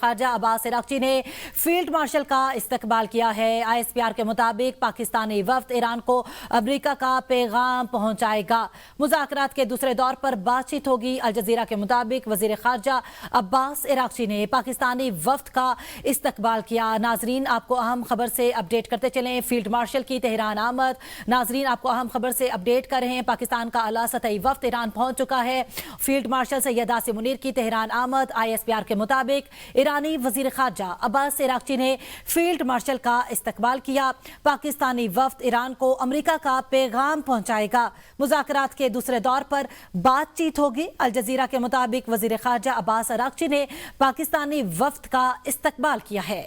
خارجہ عباس عراقچی نے field marshal کا استقبال کیا ہے۔ ISPR کے مطابق پاکستانی وفد ایران کو امریکہ کا پیغام پہنچائے گا۔ مذاکرات کے دوسرے دور پر بات چیت ہوگی۔ الجزیرہ کے مطابق وزیر خارجہ عباس عراقچی نے پاکستانی وفد کا استقبال کیا۔ ناظرین آپ کو اہم خبر سے اپڈیٹ کرتے چلیں، فیلڈ مارشل کی تہران آمد۔ ناظرین آپ کو اہم خبر سے اپڈیٹ کر رہے ہیں، پاکستان کا اعلیٰ سطحی وفد ایران پہنچ چکا ہے۔ فیلڈ مارشل سید عاصم منیر کی تہران آمد۔ ISPR کے مطابق ایرانی وزیر خارجہ عباس عراقچی نے فیلڈ مارشل کا استقبال کیا۔ پاکستانی وفد ایران کو امریکہ کا پیغام پہنچائے گا۔ مذاکرات کے دوسرے دور پر بات چیت ہوگی۔ الجزیرہ کے مطابق وزیر خارجہ عباس عراقچی نے پاکستانی وفد کا استقبال کیا ہے۔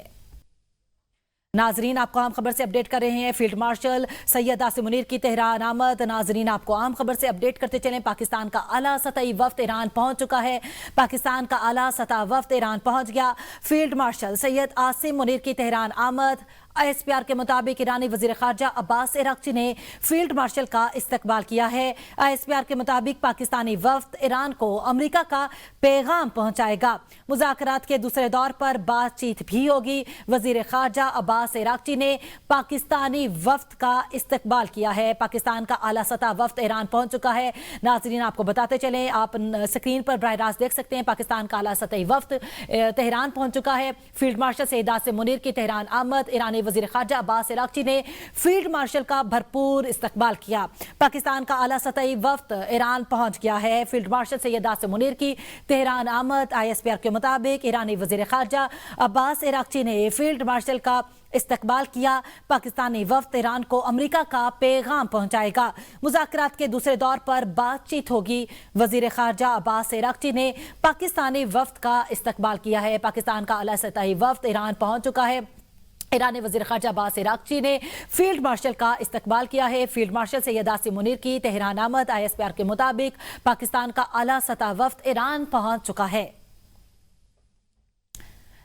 ناظرین آپ کو اہم خبر سے اپڈیٹ کر رہے ہیں، فیلڈ مارشل سید عاصم منیر کی تہران آمد۔ ناظرین آپ کو اہم خبر سے اپڈیٹ کرتے چلیں، پاکستان کا اعلیٰ سطحی وفد ایران پہنچ چکا ہے۔ پاکستان کا اعلیٰ سطح وفد ایران پہنچ گیا۔ فیلڈ مارشل سید عاصم منیر کی تہران آمد۔ ISPR کے مطابق ایرانی وزیر خارجہ عباس عراقچی نے فیلڈ مارشل کا استقبال کیا ہے۔ ISPR کے مطابق پاکستانی وفد ایران کو امریکہ کا پیغام پہنچائے گا۔ مذاکرات کے دوسرے دور پر بات چیت بھی ہوگی۔ وزیر خارجہ عباس عراقچی نے پاکستانی وفد کا استقبال کیا ہے۔ پاکستان کا اعلیٰ سطح وفد ایران پہنچ چکا ہے۔ ناظرین آپ کو بتاتے چلیں، آپ سکرین پر براہ راست دیکھ سکتے ہیں، پاکستان کا اعلیٰ سطحی وفد تہران پہنچ چکا ہے۔ فیلڈ مارشل سید عاصم منیر کی تہران آمد۔ ایرانی وزیر خارجہ عباس عراقچی نے فیلڈ مارشل کا بھرپور استقبال کیا۔ پاکستان کا اعلیٰ سطحی وفد ایران پہنچ گیا ہے۔ فیلڈ مارشل سید عاصم منیر کی تہران آمد۔ ISPR کے مطابق ایرانی وزیر خارجہ عباس عراقچی نے فیلڈ مارشل کا استقبال کیا۔ پاکستانی وفد ایران کو امریکہ کا پیغام پہنچائے گا۔ مذاکرات کے دوسرے دور پر بات چیت ہوگی۔ وزیر خارجہ عباس عراقچی نے پاکستانی وفد کا استقبال کیا ہے۔ پاکستان کا اعلیٰ سطحی وفد ایران پہنچ چکا ہے۔ ایرانی وزیر خارجہ عباس عراقچی نے فیلڈ مارشل کا استقبال کیا ہے۔ فیلڈ مارشل سید عاصم منیر کی تہران آمد۔ ISPR کے مطابق پاکستان کا اعلیٰ سطح وفد ایران پہنچ چکا ہے۔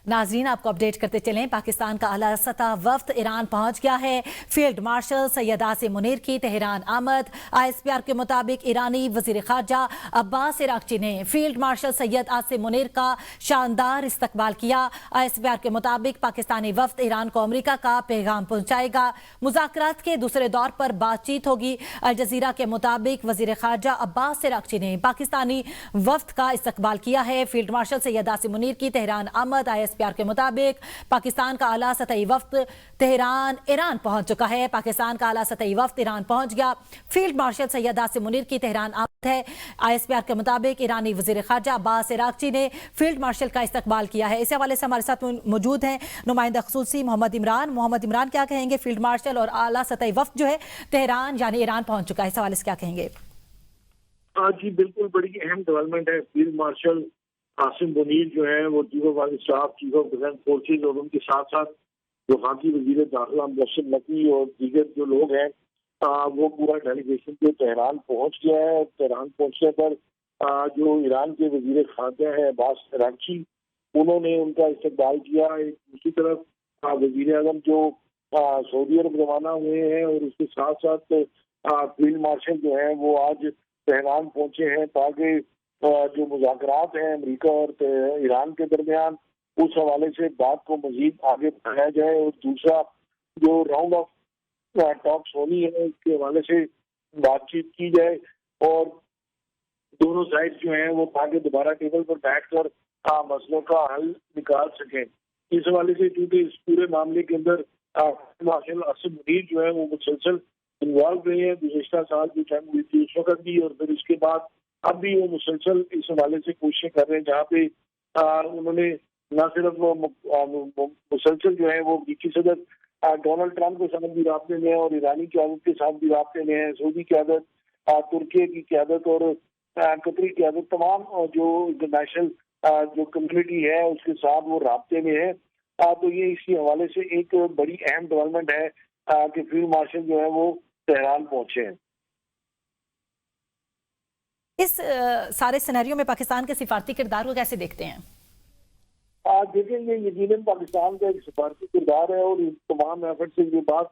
ناظرین آپ کو اپڈیٹ کرتے چلیں، پاکستان کا اعلیٰ سطح وفد ایران پہنچ گیا ہے۔ فیلڈ مارشل سید عاصم منیر کی تہران آمد۔ ISPR کے مطابق ایرانی وزیر خارجہ عباس عراقچی نے فیلڈ مارشل سید عاصم منیر کا شاندار استقبال کیا۔ ISPR کے مطابق پاکستانی وفد ایران کو امریکہ کا پیغام پہنچائے گا۔ مذاکرات کے دوسرے دور پر بات چیت ہوگی۔ الجزیرہ کے مطابق وزیر خارجہ عباس عراقچی نے پاکستانی وفد کا استقبال کیا ہے۔ فیلڈ مارشل سید عاصم منیر کی تہران آمد۔ ISPR کے مطابق پاکستان کا اعلیٰ سطحی وفد تہران ایران پہنچ چکا ہے۔ پاکستان کا اعلیٰ سطحی وفد ایران پہنچ گیا۔ فیلڈ مارشل سید عاصم منیر کی تہران آمد ہے۔ ISPR کے مطابق ایرانی وزیر خارجہ عباس عراقچی نے فیلڈ مارشل کا استقبال کیا ہے۔ اس حوالے سے ہمارے ساتھ موجود ہیں نمائندہ خصوصی محمد عمران۔ محمد عمران کیا کہیں گے، فیلڈ مارشل اور اعلیٰ سطحی وفد جو ہے تہران یعنی ایران پہنچ چکا ہے، اس حوالے سے کیا کہیں گے؟ جی بالکل، بڑی اہم ڈیولپمنٹ ہے۔ فیلڈ مارشل عاصم منیر جو ہے وہ chief of army staff, chief of defence forces اور ان کے ساتھ ساتھ وفاقی وزیر داخلہ محسن نقوی اور دیگر جو لوگ ہیں وہ پورا ڈیلیگیشن جو تہران پہنچ گیا ہے۔ تہران پہنچنے پر جو ایران کے وزیر خارجہ ہے عباس عراقچی، انہوں نے ان کا استقبال کیا۔ دوسری طرف وزیر اعظم جو سعودی عرب روانہ ہوئے ہیں اور اس کے ساتھ ساتھ فیلڈ مارشل جو ہیں وہ آج تہران پہنچے ہیں تاکہ جو مذاکرات ہیں امریکہ اور ایران کے درمیان اس حوالے سے بات کو مزید آگے بڑھایا جائے، اور دوسرا جو راؤنڈ آف ٹاکس ہونی ہے اس کے حوالے سے بات چیت کی جائے اور دونوں سائڈ جو ہیں وہ تاکہ دوبارہ ٹیبل پر بیٹھ کر مسئلوں کا حل نکال سکیں۔ اس حوالے سے چونکہ اس پورے معاملے کے اندر مارشل عاصم منیر جو ہے وہ مسلسل انوالو رہے ہیں، گزشتہ سال جو جنگ ہوئی تھی اس وقت بھی، اور پھر اس کے بعد اب بھی وہ مسلسل اس حوالے سے کوششیں کر رہے ہیں، جہاں پہ انہوں نے نہ صرف مسلسل جو ہے وہ امریکی صدر ڈونلڈ ٹرمپ کے ساتھ بھی رابطے میں ہیں اور ایرانی قیادت کے ساتھ بھی رابطے میں ہیں، سعودی قیادت، ترکی کی قیادت اور قطری قیادت، تمام جو انٹرنیشنل جو کمیونٹی ہے اس کے ساتھ وہ رابطے میں ہے۔ تو یہ اسی حوالے سے ایک بڑی اہم ڈیولپمنٹ ہے کہ فیلڈ مارشل جو ہے وہ تہران پہنچے ہیں۔ اس سارے سینیریو میں پاکستان کے سفارتی کردار کو کیسے دیکھتے ہیں؟ دیکھیں گے یقیناً پاکستان کا ایک سفارتی کردار ہے اور ان تمام ایفرٹ سے یہ بات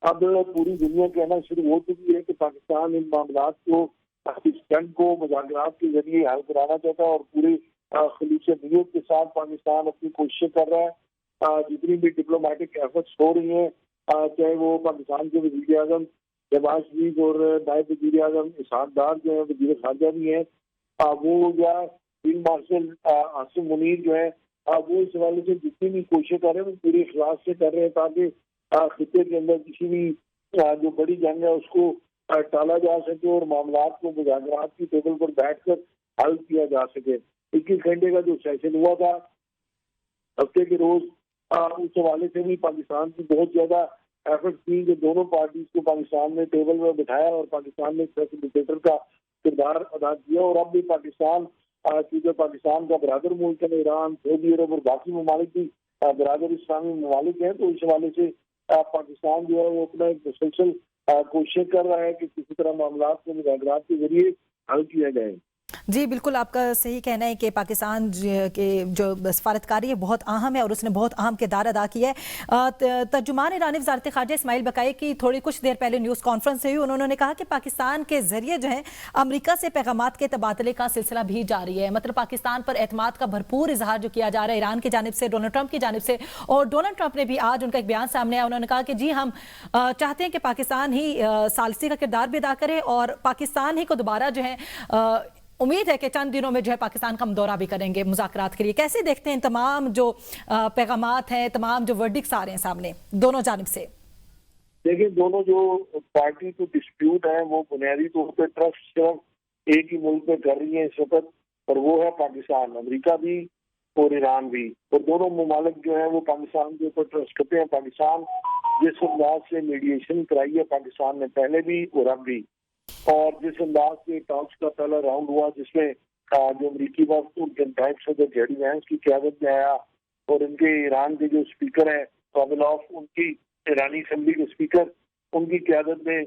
اب پوری دنیا کہنا شروع ہو چکی ہے کہ پاکستان ان معاملات کو اس جنگ کو مذاکرات کے ذریعے حل کرانا چاہتا ہے اور پورے खलीज नीयत के साथ पाकिस्तान अपनी कोशिशें कर रहा है। जितनी भी डिप्लोमेटिक एफर्ट्स हो रही हैं, चाहे वो पाकिस्तान के वज़ीर आज़म शहबाज शरीफ और नायब वज़ीर आज़म इसहाक डार जो है वज़ीर ख़ारजा भी हैं, वो या फील्ड मार्शल आसिम मुनीर जो है, वो इस हवाले से जितनी भी कोशिशें कर रहे हैं वो पूरे इखलास से कर रहे हैं ताकि खित्ते के अंदर किसी भी जो बड़ी जंग है उसको टाला जा सके और मामलात को मुज़ाकरात की टेबल पर बैठकर हल किया जा सके। 21 घंटे का जो सेशन हुआ था हफ्ते के रोज, उस हवाले से भी पाकिस्तान की बहुत ज्यादा एफर्ट थी कि दोनों पार्टीज को पाकिस्तान ने टेबल में बिठाया और पाकिस्तान ने फैसिलिटेटर का किरदार अदा किया। और अब भी पाकिस्तान, क्योंकि पाकिस्तान का बरादर मुल्क है ईरान, सऊदी अरब और बाकी ममालिक भी बरादर इस्लामी ममालिक हैं, तो इस हवाले से पाकिस्तान जो है वो अपना एक मुसलसल कोशिश कर रहा है कि किसी तरह मामलात को मुज़ाकरात के जरिए हल किया जाए। जी बिल्कुल, आपका सही कहना है कि पाकिस्तान के जो सफारतकारी है बहुत अहम है और उसने बहुत अहम किरदार अदा किया है। तर्जुमान ईरानी वज़ारत ख़ारजा इस्माइल बकाई की थोड़ी कुछ देर पहले न्यूज़ कॉन्फ्रेंस हुई, उन्होंने कहा कि पाकिस्तान के जरिए जो है अमेरिका से पैगामात के तबादले का सिलसिला भी जारी है। मतलब पाकिस्तान पर एतमाद का भरपूर इजहार जो किया जा रहा है ईरान की जानिब से, डोनाल्ड ट्रंप की जानिब से। और डोनाल्ड ट्रंप ने भी आज उनका एक बयान सामने आया, उन्होंने कहा कि जी हम चाहते हैं कि पाकिस्तान ही सालसी का किरदार भी अदा करे और पाकिस्तान ही को दोबारा जो है उम्मीद है कि चंद दिनों में जो है पाकिस्तान का हम दौरा भी करेंगे मुज़ाकरात के लिए। कैसे देखते हैं तमाम जो पैगामात हैं, तमाम जो वर्डिक्स आ रहे हैं सामने दोनों जानिब से? देखिए, दोनों जो पार्टी को डिस्प्यूट है वो बुनियादी तौर पर ट्रस्ट सिर्फ एक ही मुल्क पे कर रही है इस वक्त, और वो है पाकिस्तान। अमेरिका भी और ईरान भी, और दोनों ममालिक जो है वो पाकिस्तान के ऊपर ट्रस्ट करते हैं। पाकिस्तान जिस अंदाज से मीडिएशन कराई है पाकिस्तान ने पहले भी और अब भी, और जिस अंदाज से टॉक्स का पहला राउंड हुआ जिसमें जो अमरीकी वक्त उनके नायब सदर जेडी वैंस की क़यादत में आया और उनके ईरान के जो स्पीकर हैं काबिलॉफ, उनकी ईरानी असेंबली के स्पीकर, उनकी क़यादत में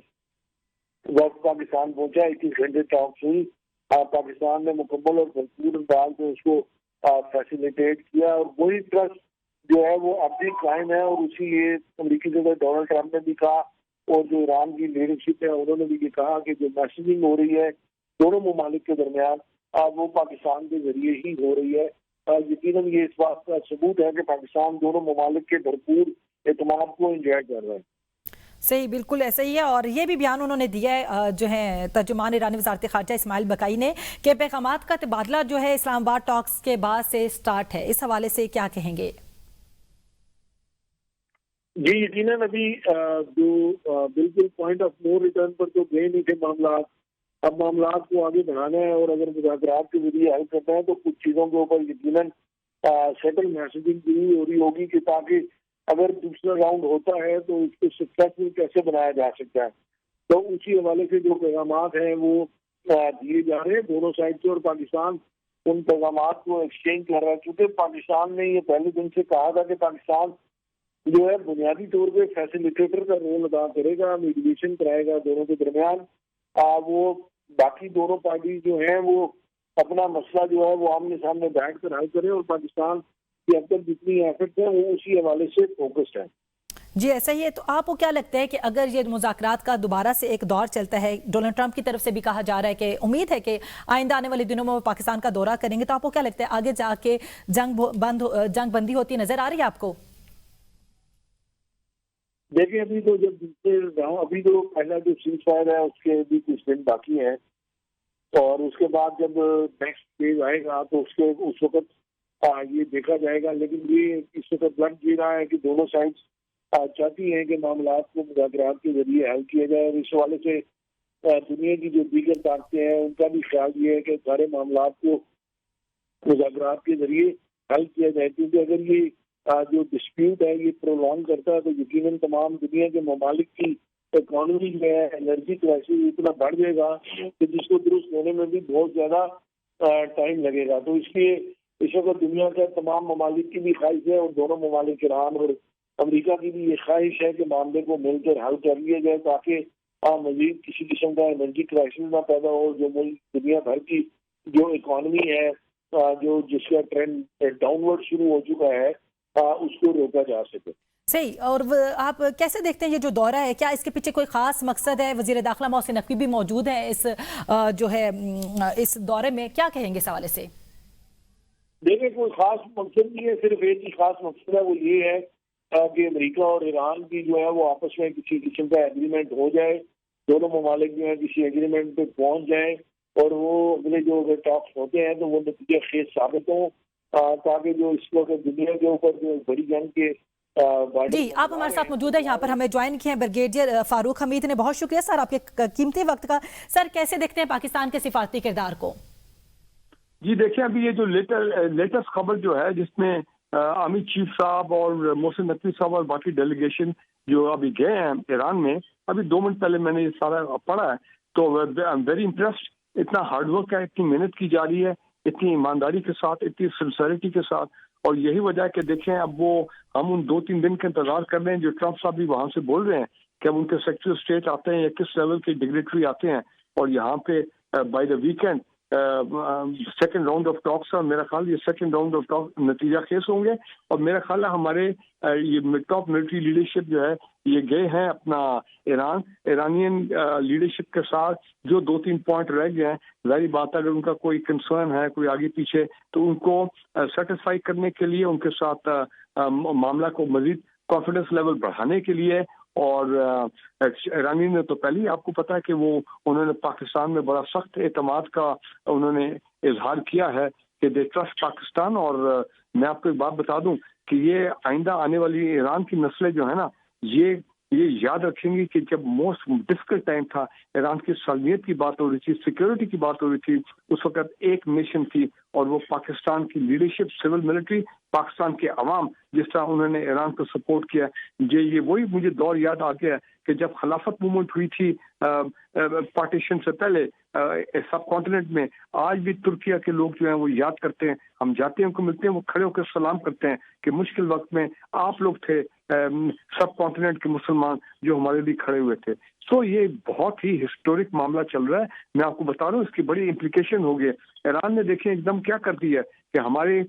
वक्त पाकिस्तान पहुंचा। 21 घंटे टॉक्स हुई, पाकिस्तान ने मुकम्मल और भरपूर अंदाज में उसको फैसिलिटेट किया, और वही ट्रस्ट जो है वो अब भी कायम है। और उसी ये अमरीकी सदर डोनाल्ड ट्रंप ने भी कहा और जो ईरान की लीडरशिप है उन्होंने भी ये कहा कि जो मैसेजिंग हो रही है दोनों ममालिक के दरमियान वो पाकिस्तान के जरिए ही हो रही है। यकीनन ये इस बात का सबूत है कि पाकिस्तान दोनों ममालिक के भरपूर एतमाद को एंजॉय कर रहा है। सही, बिल्कुल ऐसा ही है। और ये भी बयान उन्होंने दिया है जो है तर्जुमान ईरानी वज़ारत ख़ारजा इस्माइल बकाई ने कि पैगामात का तबादला जो है इस्लामाबाद टॉक्स के बाद से स्टार्ट है। इस हवाले से क्या कहेंगे? जी, यकीनन अभी जो बिल्कुल पॉइंट ऑफ नो रिटर्न पर तो गए नहीं थे मामला, अब मामलात को आगे बढ़ाना है और अगर मुज़ाकरात के जरिए हल करना है तो कुछ चीज़ों के ऊपर यकीनन सेटल मैसेजिंग भी हो रही होगी कि ताकि अगर दूसरा राउंड होता है तो उसको सक्सेसफुल कैसे बनाया जा सकता है। तो उसी हवाले से जो पैगामात हैं वो दिए जा रहे हैं दोनों साइड से, और पाकिस्तान उन पैगामात को एक्सचेंज कर रहा है। क्योंकि पाकिस्तान ने ये पहले दिन से कहा था कि पाकिस्तान जो है बुनियादी तौर पे फैसिलिटेटर का रोल अदा करेगा, मीडिएशन कराएगा दोनों के दरमियान। वो बाकी दोनों पार्टी जो हैं वो अपना मसला जो है वो आमने सामने बैठ कर हल करें, और पाकिस्तान की अब तक जितनी एफर्ट है वो उसी हवाले से फोकस्ड है। जी ऐसा ही है। तो आपको क्या लगता है कि अगर ये मुज़ाकरात का दोबारा से एक दौर चलता है, डोनाल्ड ट्रंप की तरफ से भी कहा जा रहा है कि उम्मीद है कि आइंदा आने वाले दिनों में वो पाकिस्तान का दौरा करेंगे, तो आपको क्या लगता है आगे जाके जंग बंदी होती नजर आ रही है आपको? देखिए, अभी तो जब दूसरे अभी तो पहला जो सीज फायर है उसके भी कुछ दिन बाकी है, और उसके बाद जब नेक्स्ट फेज आएगा तो उसके उस वक्त ये देखा जाएगा। लेकिन ये इस वक्त लग भी रहा है कि दोनों साइड्स चाहती हैं कि मामलात को मुज़ाकरात के जरिए हल किया जाए। इस हवाले से दुनिया की जो दीगर ताकतें हैं उनका भी ख्याल ये है कि सारे मामलात को मुज़ाकरात के जरिए हल किया जाए, क्योंकि अगर ये जो डिस्प्यूट है ये प्रोलॉन्ग करता है तो यकीनन तमाम दुनिया के ममालिक की इकॉनमी में एनर्जी क्राइसिस इतना बढ़ जाएगा कि जिसको दुरुस्त होने में भी बहुत ज़्यादा टाइम लगेगा। तो इसलिए इस वक्त दुनिया का तमाम ममालिक की भी ख्वाहिश है, और दोनों ममालिक ईरान और अमेरिका की भी ये ख्वाहिश है कि मामले को मिलकर हल कर लिया जाए ताकि मजीद किसी किस्म का एनर्जी क्राइसिस ना पैदा हो। जो मुल्क दुनिया भर की जो इकॉनमी है जो जिसका ट्रेंड डाउनवर्ड शुरू हो चुका है उसको रोका जा सके। सही। और आप कैसे देखते हैं ये जो दौरा है, क्या इसके पीछे कोई खास मकसद है? वजीर दाखिला मोहसिन नकवी भी मौजूद है इस जो है इस दौरे में, क्या कहेंगे इस हवाले से? دیکھیں کوئی خاص مقصد نہیں ہے، صرف ایک ہی خاص مقصد ہے، وہ یہ ہے کہ امریکہ اور ایران کی جو ہے وہ آپس میں کسی قسم کا ایگریمنٹ ہو جائے، دونوں ممالک جو ہیں کسی ایگریمنٹ پہ پہنچ جائیں اور وہ اگلے جو ٹاکس ہوتے ہیں تو وہ نتیجہ خیز ثابت ہوں، تاکہ جو اس وقت دنیا کے اوپر جو بڑی جنگ کے جی آپ ہمارے ساتھ موجود ہیں، یہاں پر ہمیں جوائن کیے ہیں بریگیڈیئر فاروق حمید نے. بہت شکریہ سر آپ کے قیمتی وقت کا. سر کیسے دیکھتے ہیں پاکستان کے سفارتی کردار کو؟ جی دیکھیں ابھی یہ جو لیٹسٹ خبر جو ہے جس میں آرمی چیف صاحب اور محسن نقوی صاحب اور باقی ڈیلیگیشن جو ابھی گئے ہیں ایران میں، ابھی 2 منٹ پہلے میں نے یہ سارا پڑھا ہے تو آئی ایم ویری امپریسڈ. اتنا ہارڈ ورک ہے، اتنی محنت کی جا رہی ہے، اتنی ایمانداری کے ساتھ، اتنی سنسیریٹی کے ساتھ. اور یہی وجہ ہے کہ دیکھیں اب وہ ہم ان 2-3 دن کا انتظار کر رہے ہیں جو ٹرمپ صاحب بھی وہاں سے بول رہے ہیں کہ اب ان کے سیکرٹری آف اسٹیٹ آتے ہیں یا کس لیول کے ڈگنیٹری آتے ہیں اور یہاں پہ by the weekend second round of talks ہے. میرا خیال یہ سیکنڈ راؤنڈ آف ٹاک نتیجہ خیز ہوں گے اور میرا خیال ہے ہمارے یہ ٹاپ ملٹری لیڈرشپ جو ہے یہ گئے ہیں اپنا ایرانین لیڈرشپ کے ساتھ جو 2-3 پوائنٹ رہ گئے ہیں. ظاہری بات ہے اگر ان کا کوئی کنسرن ہے کوئی آگے پیچھے تو ان کو سیٹسفائی کرنے کے لیے ان کے ساتھ معاملہ کو مزید کانفیڈنس لیول بڑھانے کے لیے. اور ایرانی نے تو پہلے ہی آپ کو پتا ہے کہ وہ انہوں نے پاکستان میں بڑا سخت اعتماد کا انہوں نے اظہار کیا ہے کہ دے ٹرسٹ پاکستان. اور میں آپ کو ایک بات بتا دوں کہ یہ آئندہ آنے والی ایران کی نسلیں جو ہے نا یہ یاد رکھیں گی کہ جب موسٹ ڈفیکلٹ ٹائم تھا، ایران کی سالمیت کی بات ہو رہی تھی، سیکیورٹی کی بات ہو رہی تھی، اس وقت ایک نیشن تھی اور وہ پاکستان کی لیڈرشپ، سول ملٹری، پاکستان کے عوام جس طرح انہوں نے ایران کو سپورٹ کیا. یہ وہی مجھے دور یاد آ گیا کہ جب خلافت موومنٹ ہوئی تھی پارٹیشن سے پہلے سب کانٹیننٹ میں. آج بھی ترکیہ کے لوگ جو ہیں وہ یاد کرتے ہیں، ہم جاتے ہیں ان کو ملتے ہیں، وہ کھڑے ہو کر سلام کرتے ہیں کہ مشکل وقت میں آپ لوگ تھے سب کانٹیننٹ کے مسلمان جو ہمارے لیے کھڑے ہوئے تھے. سو یہ بہت ہی ہسٹورک معاملہ چل رہا ہے. میں آپ کو بتا رہا ہوں اس کی بڑی امپلیکیشن ہوگی. ایران نے دیکھیں ایک دم کیا کر دی ہے کہ ہمارے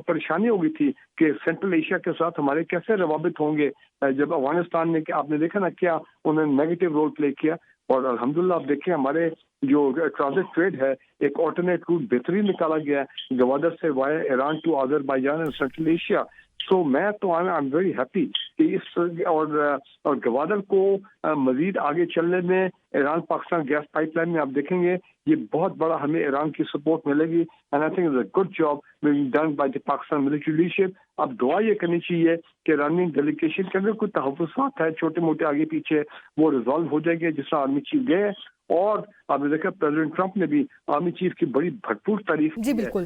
پریشانی ہو گئی تھی کہ سینٹرل ایشیا کے ساتھ ہمارے کیسے روابط ہوں گے. جب افغانستان میں آپ نے دیکھا نا کیا انہوں نے نیگیٹو رول پلے کیا. اور الحمدللہ آپ دیکھیں ہمارے جو ٹرانزٹ ٹریڈ ہے ایک آلٹرنیٹ روٹ بہترین نکالا گیا ہے گوادر سے via Iran to Azerbaijan and central Asia. So میں تو آئی ایم ویری ہیپی کہ اس اور گوادر کو مزید آگے چلنے میں Iran Pakistan gas pipeline میں آپ دیکھیں گے یہ بہت بڑا ہمیں ایران کی سپورٹ ملے گی. And I think it's a good job being done by the Pakistan military leadership. اب دعا یہ کرنی چاہیے کہ ایرانی ڈیلیگیشن کے اندر کوئی تحفظات ہے چھوٹے موٹے آگے پیچھے وہ ریزالو ہو جائے گے جس طرح آرمی چیف گئے. اور آپ نے دیکھا پریزیڈنٹ ٹرمپ نے بھی آرمی چیف کی بڑی بھرپور تعریف جی بالکل.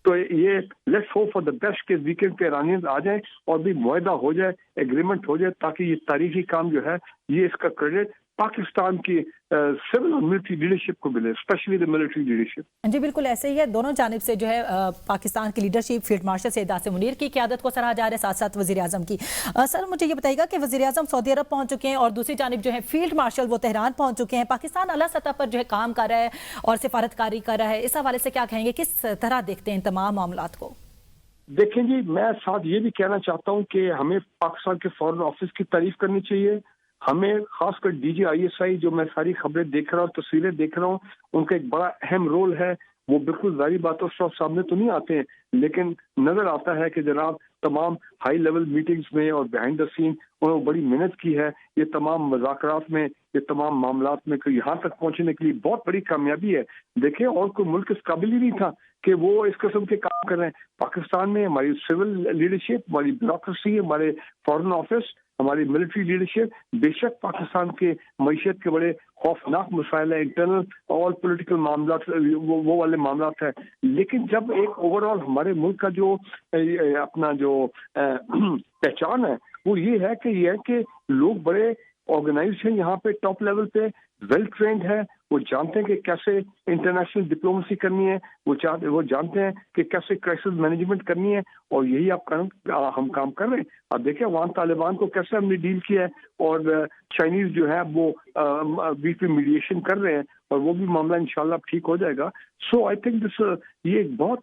تو یہ let's hope for the best کے ویکینڈ پہ ایرانیز آ جائیں اور بھی معاہدہ ہو جائے، ایگریمنٹ ہو جائے تاکہ یہ تاریخی کام جو ہے یہ اس کا کریڈٹ پاکستان کی سول اور ملٹری لیڈرشپ کو ملے، اسپیشلی دی ملٹری لیڈرشپ. جی بالکل ایسے ہی ہے. دونوں جانب سے جو ہے پاکستان کی leadership field marshal Syed Asim Munir کی قیادت کو سراہا جا رہا ہے، ساتھ ساتھ وزیر اعظم کی. سر مجھے یہ بتائیے گا کہ وزیر اعظم سعودی عرب پہنچ چکے ہیں اور دوسری جانب جو ہے فیلڈ مارشل وہ تہران پہنچ چکے ہیں. پاکستان اعلیٰ سطح پر جو ہے کام کر رہا ہے اور سفارتکاری کر رہا ہے، اس حوالے سے کیا کہیں گے، کس طرح دیکھتے ہیں ان تمام معاملات کو؟ دیکھیں جی میں ساتھ یہ بھی کہنا چاہتا ہوں کہ ہمیں پاکستان کے فارن آفس کی تعریف کرنی چاہیے. ہمیں خاص کر D G I S I جو میں ساری خبریں دیکھ رہا ہوں، تصویریں دیکھ رہا ہوں، ان کا ایک بڑا اہم رول ہے. وہ بالکل ظاہری باتوں سے سامنے تو نہیں آتے ہیں لیکن نظر آتا ہے کہ جناب تمام ہائی لیول میٹنگز میں اور بیہائنڈ دا سین انہوں نے بڑی محنت کی ہے. یہ تمام مذاکرات میں، یہ تمام معاملات میں یہاں تک پہنچنے کے لیے بہت بڑی کامیابی ہے. دیکھیں اور کوئی ملک اس قابل ہی نہیں تھا کہ وہ اس قسم کے کام کر رہے ہیں. پاکستان میں ہماری سول لیڈرشپ، ہماری بیوروکریسی، ہمارے فارن آفس، ہماری ملٹری لیڈرشپ، بے شک پاکستان کے معیشت کے بڑے خوفناک مسائل ہیں، انٹرنل آل پولیٹیکل معاملات وہ والے معاملات ہیں. لیکن جب ایک اوور آل ہمارے ملک کا جو اپنا جو پہچان ہے وہ یہ ہے کہ لوگ بڑے آرگنائزڈ ہیں، یہاں پہ ٹاپ لیول پہ ویل ٹرینڈ ہے، وہ جانتے ہیں کہ کیسے انٹرنیشنل ڈپلومیسی کرنی ہے، وہ جانتے ہیں کہ کیسے کرائسس مینجمنٹ کرنی ہے. اور یہی ہم کام کر رہے ہیں. اب دیکھیں وہاں طالبان کو کیسے ہم نے ڈیل کیا ہے اور چائنیز جو ہے وہ بیچ میں میڈیشن کر رہے ہیں اور وہ بھی معاملہ انشاءاللہ اب ٹھیک ہو جائے گا. سو آئی تھنک دس یہ ایک بہت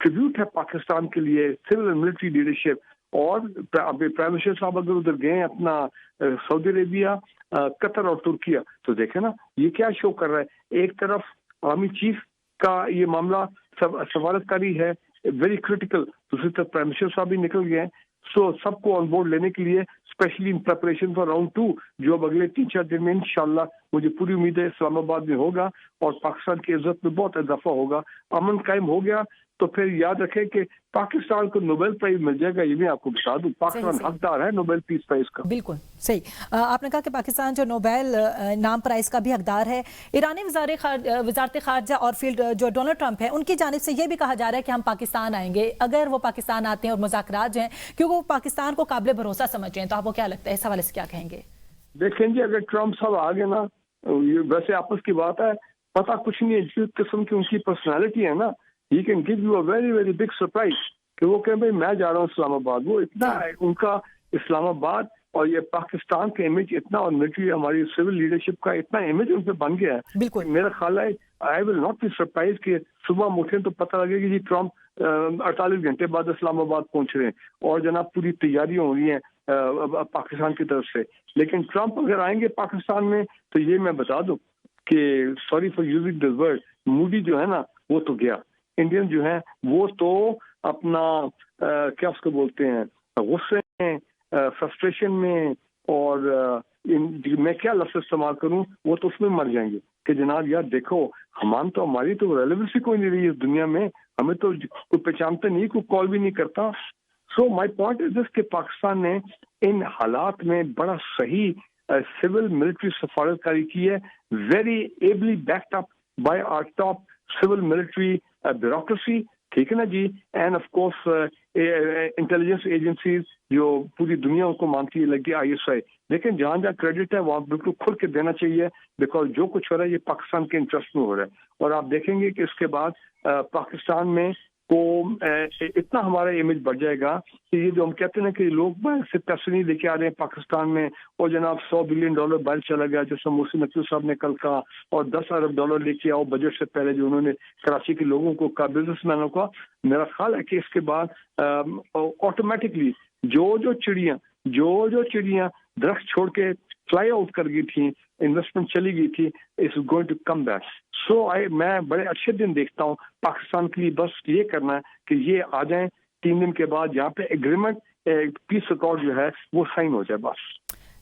ٹریبیوٹ ہے پاکستان کے لیے سول اینڈ ملٹری لیڈرشپ. اور ابھی پرائم منسٹر صاحب اگر ادھر گئے اپنا سعودی عربیہ، قطر اور ترکیہ تو دیکھیں نا یہ کیا شو کر رہا ہے. ایک طرف آرمی چیف का ये मामला सफारतकारी है, वेरी क्रिटिकल। दूसरी तरफ प्राइम मिनिस्टर साहब भी निकल गए हैं। सो सबको ऑन बोर्ड लेने के लिए, specially in preparation for round 2 जो अब अगले 3-4 दिन में इंशाल्लाह, मुझे पूरी उम्मीद है इस्लामाबाद में होगा और पाकिस्तान की इज्जत में बहुत इजाफा होगा। अमन कायम हो गया तो फिर याद रखें कि पाकिस्तान को नोबेल प्राइज मिल जाएगा। ये मैं आपको बता दूं, पाकिस्तान हकदार है नोबेल पीस प्राइज का। बिल्कुल सही। आपने कहा कि पाकिस्तान जो नोबेल नाम प्राइज का भी हकदार है। ईरानी वजारत खारजा और फील्ड जो डोनाल्ड ट्रंप है, उनकी जानिब से ये भी कहा जा रहा है कि हम पाकिस्तान आएंगे। अगर वो पाकिस्तान आते हैं और मुज़ाकरात जो हैं, क्योंकि वो पाकिस्तान को काबिल भरोसा समझते हैं, तो आपको क्या लगता है इस हवाले से क्या कहेंगे? देखें जी, अगर ट्रंप साहब आ गए ना, वैसे आपस की बात है, पता कुछ नहीं है, जिस किस्म की उनकी पर्सनैलिटी है ना, he can give you a very very big surprise कि वो कहें भाई मैं जा रहा हूँ इस्लामाबाद। वो इतना उनका इस्लामाबाद और ये पाकिस्तान का इमेज इतना, और मिलिट्री हमारी सिविल लीडरशिप का इतना इमेज उन पर बन गया है। मेरा ख्याल है I will not be surprise कि सुबह उठे तो पता लगेगा कि जी ट्रंप 48 घंटे बाद इस्लामाबाद पहुंच रहे हैं और जनाब पूरी तैयारियां हो रही हैं पाकिस्तान की तरफ से। लेकिन ट्रंप अगर आएंगे पाकिस्तान में तो ये मैं बता दूं कि sorry for using this word, Moody जो है ना वो तो गया। इंडियन जो है वो तो अपना क्या उसको बोलते हैं, गुस्से में, फ्रस्ट्रेशन में, और मैं क्या लफ्ज़ इस्तेमाल करूं, वो तो उसमें मर जाएंगे कि जनाब यार देखो हमारी तो रेलेवेंसी कोई नहीं रही इस दुनिया में, हमें तो कोई पहचानता नहीं, कोई कॉल भी नहीं करता। So my point is this कि पाकिस्तान ने इन हालात में बड़ा सही सिविल मिलिट्री सफारतकारी की है, very ably backed up by our top civil military bureaucracy, ठीक है ना जी, and of course intelligence agencies जो पूरी दुनिया को मानती है, लगी ISI। लेकिन जहां जहां क्रेडिट है वहां बिल्कुल खुल के देना चाहिए, बिकॉज जो कुछ हो रहा है ये पाकिस्तान के इंटरेस्ट में हो रहा है। और आप देखेंगे कि इसके बाद पाकिस्तान में को इतना हमारा इमेज बढ़ जाएगा कि ये जो हम कहते हैं कि लोग बाहर से पैसे नहीं लेके आ रहे हैं पाकिस्तान में, और जनाब $100 बिलियन बाहर चला गया जैसा मोहसिन नकवी साहब ने कल कहा, और $10 अरब लेके आओ बजट से पहले जो उन्होंने कराची के लोगों को कहा, बिजनेसमैनों का। मेरा ख्याल है कि इसके बाद ऑटोमेटिकली जो चिड़ियां दरख्त छोड़ के फ्लाई आउट कर गई थी, इन्वेस्टमेंट चली गई थी, is going to come back. So मैं बड़े अच्छे दिन देखता हूँ पाकिस्तान के लिए। बस ये करना है कि ये आ जाएं 3 दिन के बाद, यहाँ पे एग्रीमेंट पीस अकॉर्ड जो है वो साइन हो जाए बस।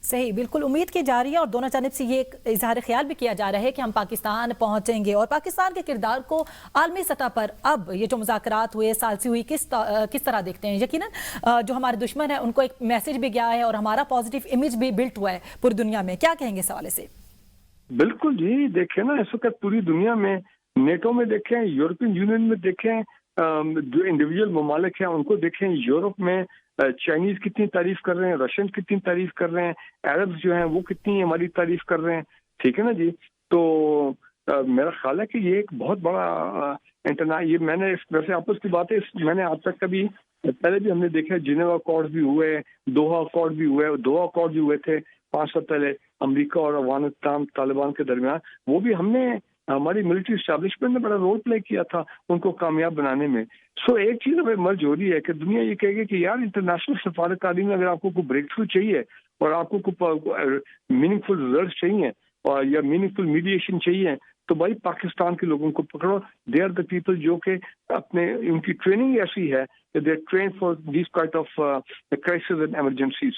सही, बिल्कुल उम्मीद की जा रही है और दोनों जानिब से ये इजहार ख्याल भी किया जा रहा है कि हम पाकिस्तान पहुंचेंगे। और पाकिस्तान के किरदार को आलमी सतह पर अब ये जो मुज़ाकरात हुए, सालसी हुई, किस तरह देखते हैं? यकीनन जो हमारे दुश्मन है उनको एक मैसेज भी गया है और हमारा पॉजिटिव इमेज भी बिल्ट हुआ है पूरी दुनिया में। क्या कहेंगे इस हवाले से? बिल्कुल जी, देखें ना इस वक्त पूरी दुनिया में, नेटो में देखें, यूरोपियन यूनियन में देखें, जो इंडिविजुअल ममालिक हैं उनको देखें, यूरोप में चाइनीज कितनी तारीफ कर रहे हैं, रशियन कितनी तारीफ कर रहे हैं, अरब्स जो हैं वो कितनी हमारी तारीफ कर रहे हैं, ठीक है ना जी। तो मेरा ख्याल है कि ये एक बहुत बड़ा ये मैंने वैसे आपस की बात है, मैंने आज तक कभी पहले भी हमने देखा, जिनेवा अकॉर्ड भी हुए, दोहा अकॉर्ड भी हुए थे 5 साल पहले अमेरिका और अफगानिस्तान तालिबान के दरमियान। वो भी हमारी मिलिट्री एस्टैब्लिशमेंट ने बड़ा रोल प्ले किया था उनको कामयाब बनाने में। सो एक चीज हमें मर्ज हो रही है कि दुनिया ये कहेगी कि यार इंटरनेशनल सफारतकारी में अगर आपको कोई ब्रेक थ्रू चाहिए और आपको कोई मीनिंगफुल रिजल्ट चाहिए और या मीनिंगफुल मीडिएशन चाहिए, तो भाई पाकिस्तान के लोगों को पकड़ो। दे आर द पीपल जो कि उनकी ट्रेनिंग ऐसी है कि they train for this kind of crisis and emergencies.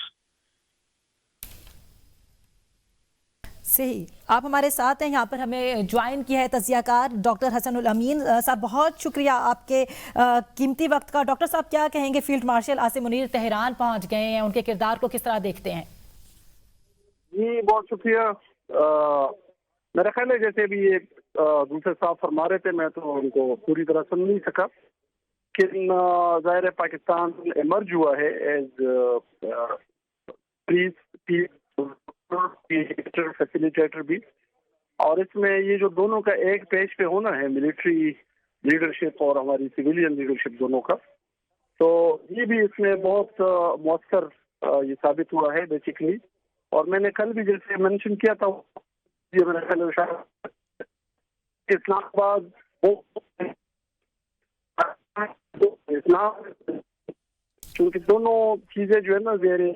सही, आप हमारे साथ हैं, यहाँ पर हमें ज्वाइन किया है तज़ियाकार डॉक्टर हसनुल अमीन साहब। बहुत शुक्रिया आपके कीमती वक्त का। डॉक्टर साहब क्या कहेंगे, field marshal Asim Munir Tehran पहुँच गए हैं, उनके किरदार को किस तरह देखते हैं? जी बहुत शुक्रिया। मेरा ख्याल है जैसे भी ये दूसरे साहब फरमा रहे थे, मैं तो उनको पूरी तरह सुन नहीं सका, लेकिन ज़ाहिर है पाकिस्तान इमर्ज हुआ है एज फैसिलिटेटर भी, और इसमें ये जो दोनों का एक पेज पे होना है, मिलिट्री लीडरशिप और हमारी सिविलियन लीडरशिप दोनों का, तो ये भी इसमें बहुत मौसर ये साबित हुआ है बेसिकली। और मैंने कल भी जैसे मेंशन किया था, ये मेरा ख्याल इस्लामाबाद इस्लाम, क्योंकि दोनों चीजें जो है ना ज़ेरे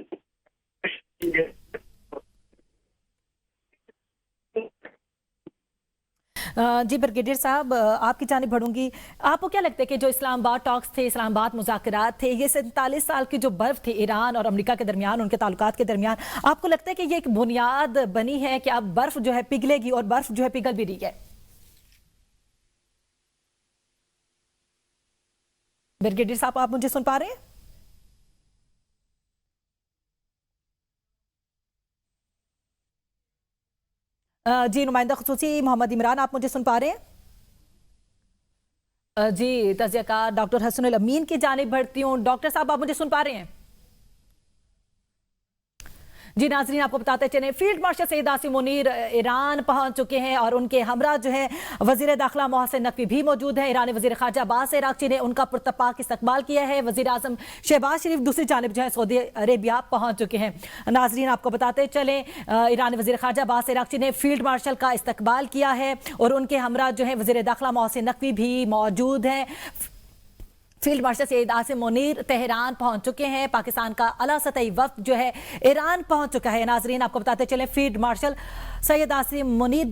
जी ब्रिगेडियर साहब, आपकी जानिब बढ़ूंगी। आपको क्या लगता है कि जो इस्लामाबाद टॉक्स थे, इस्लामाबाद मुज़ाकरात थे, ये 47 साल की जो बर्फ थी ईरान और अमेरिका के दरमियान, उनके ताल्लुकात के दरमियान, आपको लगता है कि ये एक बुनियाद बनी है कि अब बर्फ जो है पिघलेगी और बर्फ जो है पिघल भी रही है? ब्रिगेडियर साहब, आप मुझे सुन पा रहे हैं? जी नुमाइंदा खुसूसी मोहम्मद इमरान, आप मुझे सुन पा रहे हैं? जी तज़ियाकार डॉक्टर हसनुल अमीन की जानिब बढ़ती हूँ। डॉक्टर साहब, आप मुझे सुन पा रहे हैं? जी नाज़रीन, आपको बताते चलें, field marshal Syed Asim Munir Iran पहुंच चुके हैं और उनके हमरा जो है वज़ीर दाखिला मोहसिन नकवी भी मौजूद हैं। ईरानी वज़ीर ख़ारजा अब्बास अराग़ची ने उनका पुरतपाक इस्तकबाल किया है। वज़ीर आज़म शहबाज शरीफ दूसरी जानिब जो है सऊदी अरेबिया पहुंच चुके हैं। नाज़रीन, आपको बताते चलें, ईरानी वज़ीर ख़ारजा अब्बास अराग़ची ने फील्ड मार्शल का इस्तकबाल किया है और उनके हमरा जो है वज़ीर दाखिला मोहसिन नकवी भी मौजूद हैं। Field marshal Syed Asim Munir Tehran पहुंच चुके हैं। पाकिस्तान का आला सतही वफ्द जो है ईरान पहुंच चुका है। नाजरीन, आपको बताते चलें, फील्ड मार्शल सैयद आसिम मुनीर